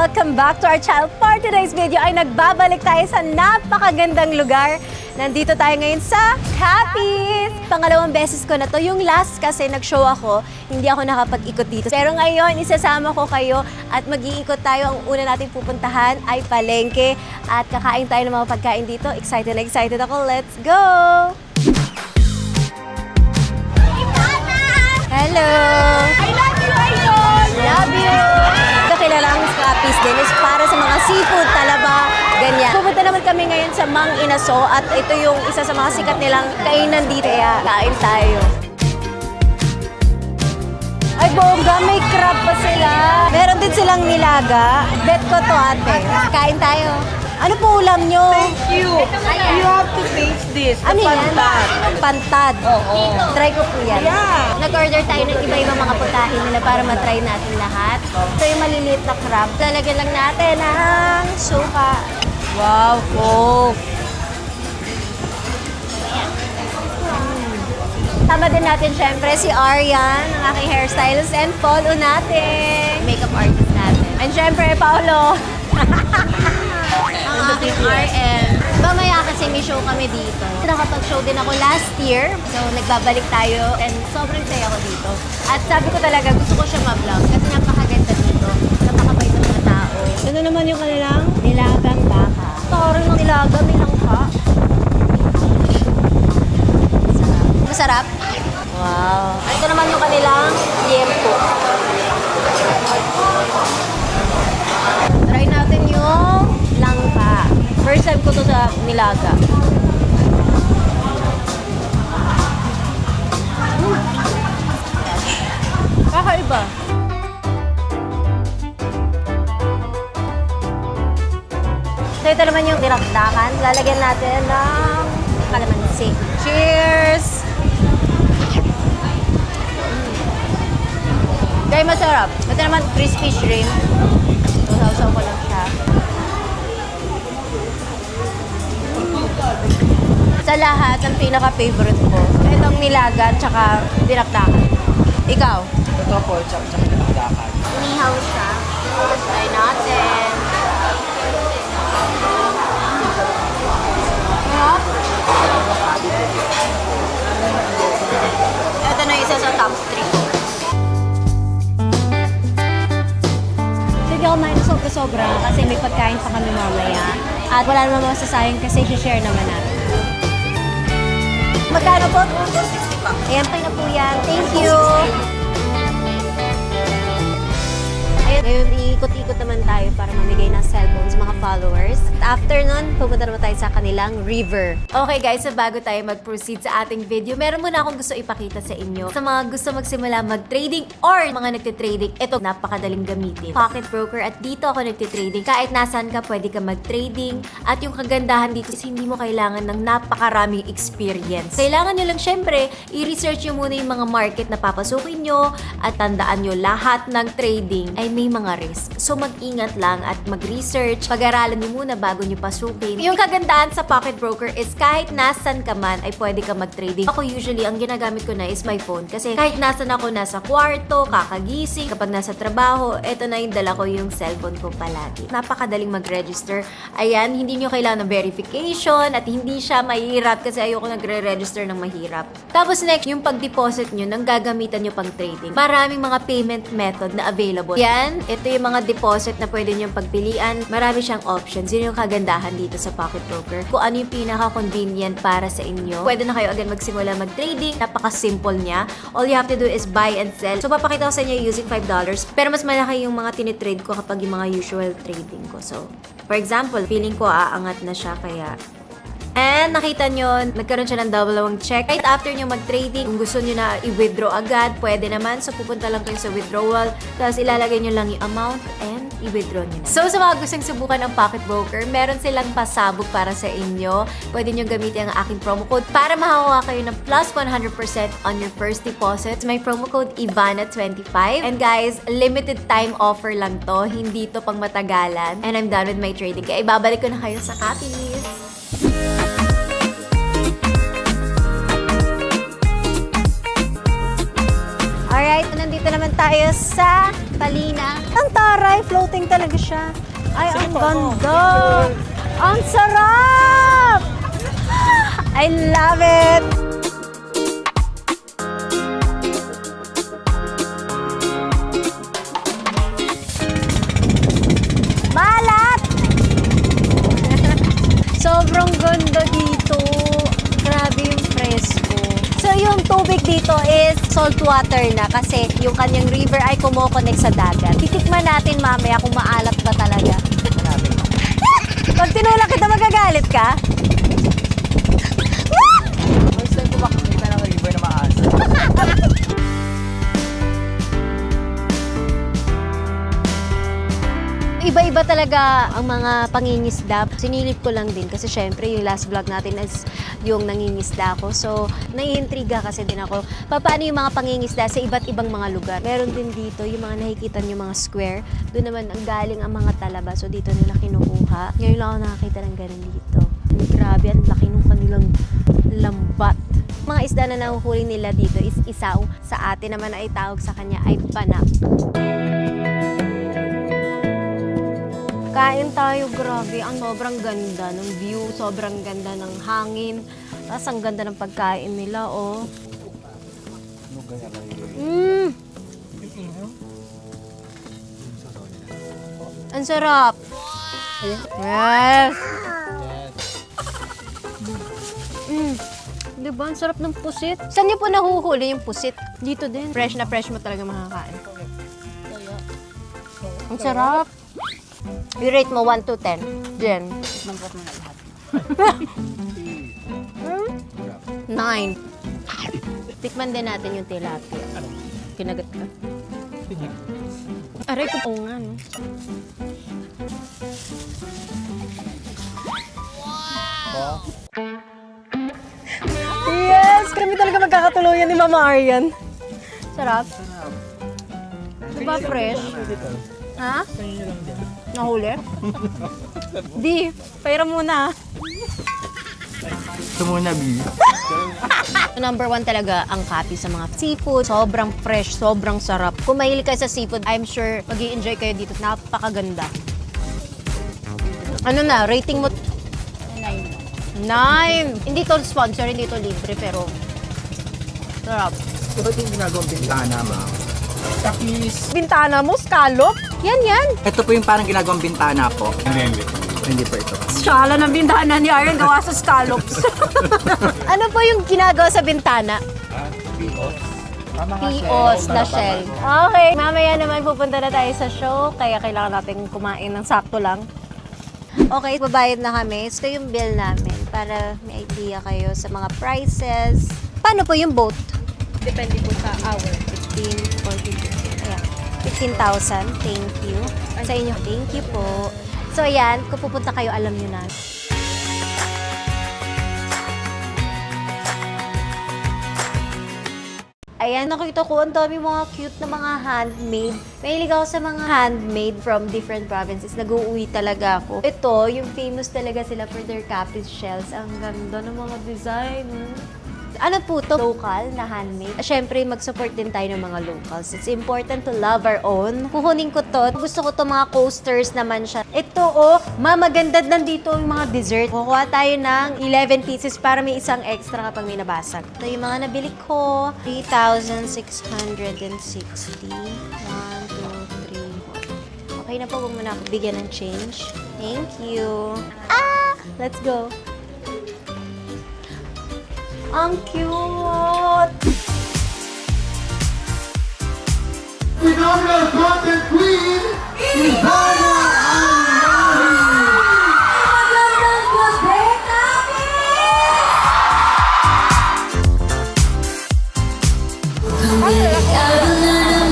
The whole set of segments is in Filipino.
Welcome back to our channel. For today's video ay nagbabalik tayo sa napakagandang lugar. Nandito tayo ngayon sa Capiz! Pangalawang beses ko na to. Yung last kasi nag-show ako, hindi ako nakapag-ikot dito. Pero ngayon, isasama ko kayo at mag-iikot tayo. Ang una natin pupuntahan ay palengke at kakain tayo ng mga pagkain dito. Excited na excited ako. Let's go! Hello! I love you, Idol! Love you! Kilalang Capiz din is para sa mga seafood, talaba, ganyan. Pupunta naman kami ngayon sa Mang Inaso at ito yung isa sa mga sikat nilang kainan dito. Kaya kain tayo. Ay, bongga, may crab pa sila. Meron din silang nilaga. Bet ko to, ate. Kain tayo. Ano po ulam nyo? Thank you. You have to taste this. Ano yan? Pantad. Pantad. Oo. Try ko po yan. Yeah. Nag-order tayo ng iba-ibang mga putahin nila para matry natin lahat. Ito yung maliliit na crab. Lalagyan lang natin ng suka. Wow, Coke. Tama din natin syempre si Arian, ang aking hairstylist, and follow natin. Makeup artist natin. And syempre, Paolo. Ang aking RM. Mamaya kasi may show kami dito. Nakapag-show din ako last year. So, nagbabalik tayo and sobrang saya ko dito. At sabi ko talaga, gusto ko siya ma-vlog kasi napakaganda dito. Napakabait ng mga tao. Ito naman yung kanilang nilagang baka. Parang ng nilaga, may langka. Masarap. Wow. Ito naman yung kanilang liempo. Try natin yung langka. First time ko to sa nilaga. Kakaiba. So ito naman yung dinakdakan. Lalagyan natin ng kalamansi. Cheers! Kaya masarap. Ito naman crispy shrimp. So, sausaw ko lang siya. Sa lahat, ang pinaka-favorite ko, itong nilaga at saka dinakdakan. Ikaw? Ito po, tsaka dinakdakan. Inihaw siya. Try natin. Ito na isa sa top 3. Sige ako kumain na sobra-sobra kasi may pagkain pa kami mamaya. At wala naman masasayang kasi share naman natin. Magkano po? 260 pa. Ayan pa na po yan. Thank you! Ayun, ngayon iikot-ikot naman tayo para mamigay ng cellphone sa mga followers. At after nun, pupunta naman tayo sa kanilang river. Okay guys, so bago tayo mag-proceed sa ating video, meron muna akong gusto ipakita sa inyo. Sa mga gusto magsimula mag-trading or mga nagtitrading, ito napakadaling gamitin. Pocket broker at dito ako nagtitrading. Kahit nasaan ka, pwede ka mag-trading. At yung kagandahan dito is hindi mo kailangan ng napakaraming experience. Kailangan nyo lang syempre, i-research nyo muna yung mga market na papasukin nyo at tandaan nyo lahat ng trading ay may mga risk. So mag-ingat lang at mag-research. Pag-aralan nyo muna bago nyo pasukin. Yung kagandahan sa pocket broker is kahit nasan ka man ay pwede ka mag-trading. Ako usually, ang ginagamit ko na is my phone. Kasi kahit nasan ako, nasa kwarto, kakagising, kapag nasa trabaho, eto na yung dala ko yung cellphone ko palagi. Napakadaling mag-register. Ayan, hindi nyo kailangan ng verification at hindi siya mahirap kasi ayoko nagre-register ng mahirap. Tapos next, yung pag-deposit nyo nang gagamitan nyo pang trading. Maraming mga payment method na available. Yan, ito yung mga deposit na pwede nyo pagpilian. Marami siyang options. Yun yung kagandahan dito sa pocket broker. Kung ano yung pinaka-convenient para sa inyo. Pwede na kayo agad magsimula mag-trading. Napaka-simple niya. All you have to do is buy and sell. So, papakita ko sa inyo using $5. Pero mas malaki yung mga tinitrade ko kapag yung mga usual trading ko. So, for example, feeling ko aangat na siya kaya and nakita nyo, nagkaroon siya ng dalawang check. Right after nyo mag-trading, kung gusto nyo na i-withdraw agad, pwede naman. So, pupunta lang kayo sa withdrawal. Tapos, ilalagay nyo lang yung amount and i-withdraw nyo. So, sa mga gustong subukan ng pocket broker, meron silang pasabog para sa inyo. Pwede nyo gamitin ang aking promo code para mahawa kayo ng plus 100% on your first deposit. My promo code Ivana25. And guys, limited time offer lang to. Hindi to pang matagalan. And I'm done with my trading. Kaya ibabalik ko na kayo sa Capiz. Alright, nandito naman tayo sa Palina. Ang tara! Aray, floating talaga siya. Ay, ang ganda. Ang sarap! I love it! Malat! Sobrang ganda dito. Grabe yung fresco. So, yung tubig dito is salt water na kasi yung kanyang river ay kumokonek sa dagat. Titikman natin mamaya kung maalat ba talaga. Pag tinulak kita, magagalit ka? First time ko makikita ng river na maasa. Iba-iba talaga ang mga pangingisda. Sinilip ko lang din kasi syempre yung last vlog natin is yung nangingisda ko. So, naiintriga kasi din ako. Paano yung mga pangingisda sa iba't ibang mga lugar? Meron din dito yung mga nakikita nyo mga square. Doon naman ang galing ang mga talaba. So, dito nila kinukuha. Ngayon lang ako nakakita ng ganun dito. Grabe, ang laki nung kanilang lambat. Mga isda na nahuhuli nila dito is isaw. Sa atin naman ay tawag sa kanya ay banak. Kain tayo, grabe. Ang sobrang ganda ng view, sobrang ganda ng hangin. Tapos ang ganda ng pagkain nila, oh. Ang sarap. Yes. Diba? Ang sarap ng pusit. Saan niyo po nahuhuli yung pusit? Dito din. Fresh na fresh mo talaga makakain. Ang sarap. You rate mo 1 to 10. Jen. 9. Tikman din natin yung tilapia. Kinagat ka? Aray ko po nga, no? Wow! Yes! Kami talaga magkakatuluyan ni Mama Aryan. Sarap. Diba fresh? Ha? Nahuli? Di, pera muna. Ito muna, B. Number 1 talaga ang Kapi sa mga seafood. Sobrang fresh, sobrang sarap. Kung mahilig kayo sa seafood, I'm sure mag-i-enjoy kayo dito. Napakaganda. Ano na, rating mo? 9. Hindi to sponsor, hindi to libre, pero sarap. Ito yung ginagawang bintana, ma. Tapis. Bintana mo, scallop? Yan. Ito po yung parang ginagawang bintana po. Hindi po ito. Shala ng bintana ni Aaron gawa sa scallops. Ano po yung ginagawa sa bintana? Pios. Pios na shell. Okay, mamaya naman pupunta na tayo sa show, kaya kailangan natin kumain ng sakto lang. Okay, babayad na kami. Ito yung bill namin para may idea kayo sa mga prices. Paano po yung boat? Depende po sa hour. 15, 42. Ayan. 15,000. Thank you. Sa inyo, thank you po. So, ayan. Kung pupunta kayo, alam nyo na. Ayan, nakita ko, ang dami mga cute na mga handmade. Mahilig ako sa mga handmade from different provinces. Nag-uuwi talaga ako. Ito, yung famous talaga sila for their capiz shells. Ang ganda ng mga design. Ano po to? Local na handmade. Siyempre, mag-support din tayo ng mga locals. It's important to love our own. Kukunin ko to. Gusto ko to mga coasters naman siya. Ito, oh, mamaganda nandito yung mga dessert. Kukuha tayo ng 11 pieces para may isang extra kapag may nabasag. Ito yung mga nabili ko. 3,660. 1, 2, 3, 4. Okay na po, huwag mo na ako bigyan ng change. Thank you. Let's go. Ang cute! Phenomenal content queen, Ivana Almari! Magandang gabi namin!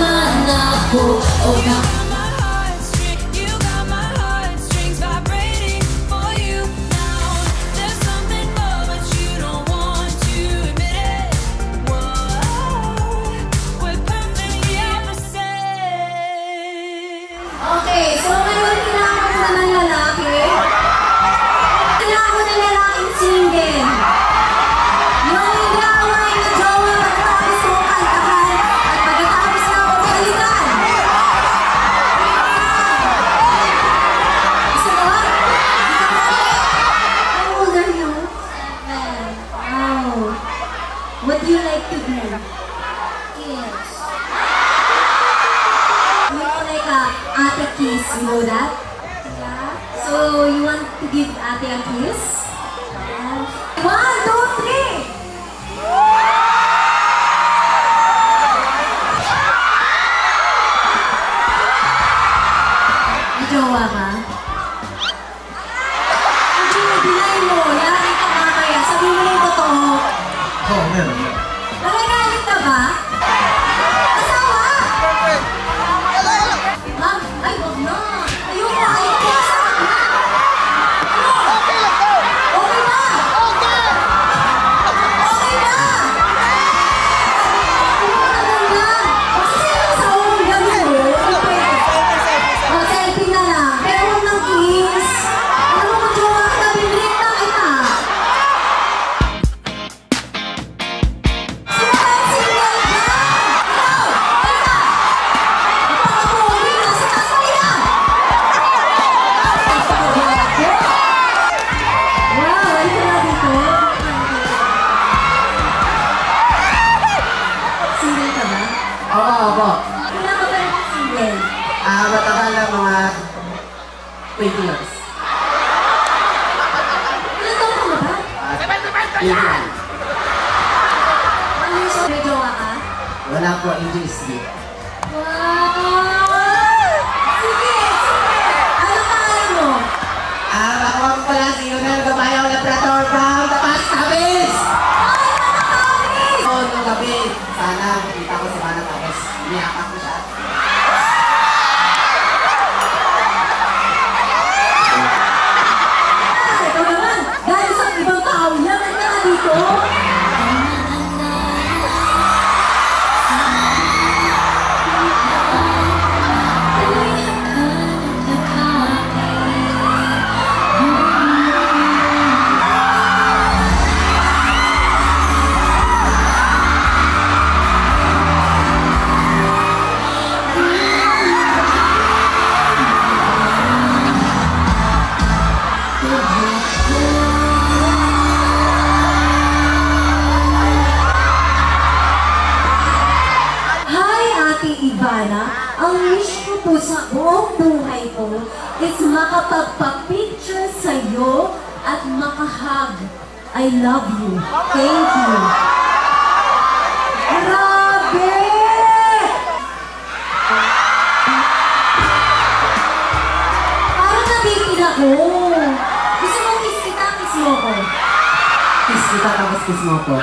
Okay, so What do you like to do? Yes. You know, like ate kiss, you know that? Yeah. So you want to give ate a kiss? Yeah. 1, 2, 3! Jowa ka? Hindi mo, binay mo. Yari ka mamaya. Sabi mo na yung totoo. Oo, meron. Nagagalit ka ba? Asawa? Ma'am, ay, wag na. Ayun na, ayun na. Okay ba? Okay ba? Ayun na. Kasi sino sa ulo gawin mo? O, selfie na lang. Pero huwag ng kiss. Ano mo, jowa ka? Binrip na kita. Sino ba yung single ka? Ikaw! Teka! Napaka-pogi na sa taas na yan! Wow, ay ka na dito. Single ka ba? Opo. Kailan ka ba yung single? Matagal na mga 20 years. Ilan taon ka na ba? Yun lang. Ano yung may jowa ka? Wala po, NJSD. Wow! Sige! Ano pangalan mo? Ako ang pala si Yunel Gabayaw Labrador from the Past Habis! Ay, nakakami! Oo, nung gabi, sana makita ko si Mana tapos niyakap ko siya. Ito naman, dahil sa ibang tao, yaman ka na dito. Hi, Ate Ivana. Ang wish ko po sa buong buhay ko is makapagpa-picture sa'yo at makahug. I love you. Thank you. Grabe! Parang nabitin ako. Gusto mo kiss kita, kiss mo ko. Kiss kita tapos kiss mo ko.